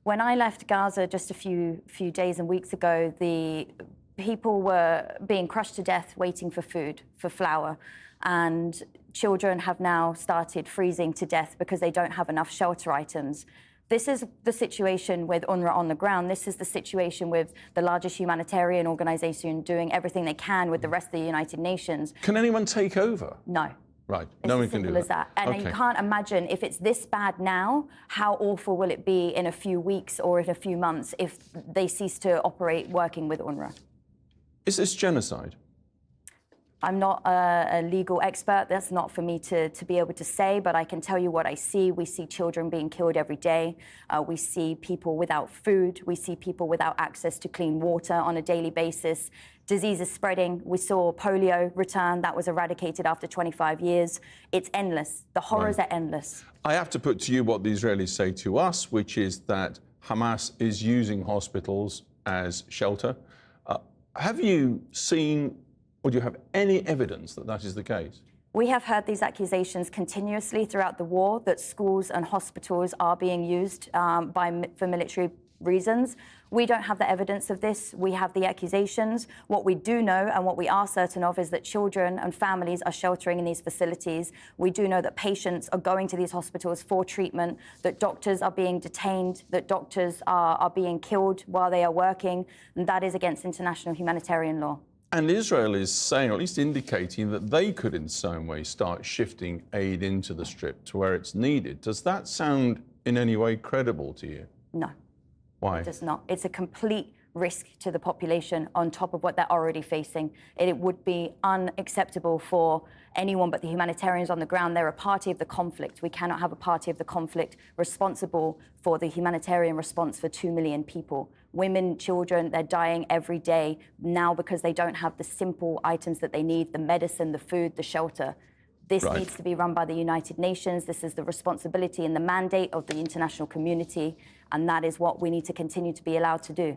When I left Gaza just a few days and weeks ago, the people were being crushed to death waiting for food, for flour, and children have now started freezing to death because they don't have enough shelter items. This is the situation with UNRWA on the ground. This is the situation with the largest humanitarian organization doing everything they can with the rest of the United Nations. Can anyone take over? No. Right, It's no one as can do simple as that. that. And Okay. you can't imagine if it's this bad now, how awful will it be in a few weeks or in a few months if they cease to operate working with UNRWA? Is this genocide? I'm not a legal expert. That's not for me to be able to say, but I can tell you what I see. We see children being killed every day. We see people without food. We see people without access to clean water on a daily basis. Disease is spreading. We saw polio return. That was eradicated after 25 years. It's endless. The horrors are endless. I have to put to you what the Israelis say to us, which is that Hamas is using hospitals as shelter. Have you seen, or do you have any evidence that that is the case? We have heard these accusations continuously throughout the war, that schools and hospitals are being used for military reasons. We don't have the evidence of this. We have the accusations. What we do know and what we are certain of is that children and families are sheltering in these facilities. We do know that patients are going to these hospitals for treatment, that doctors are being detained, that doctors are being killed while they are working, and that is against international humanitarian law. And Israel is saying, or at least indicating, that they could in some way start shifting aid into the Strip to where it's needed. Does that sound in any way credible to you? No. Why? It does not. It's a complete risk to the population on top of what they're already facing. It would be unacceptable for anyone but the humanitarians on the ground. They're a party of the conflict. We cannot have a party of the conflict responsible for the humanitarian response for 2 million people. Women, children, they're dying every day now because they don't have the simple items that they need, the medicine, the food, the shelter. This needs to be run by the United Nations. This is the responsibility and the mandate of the international community, and that is what we need to continue to be allowed to do.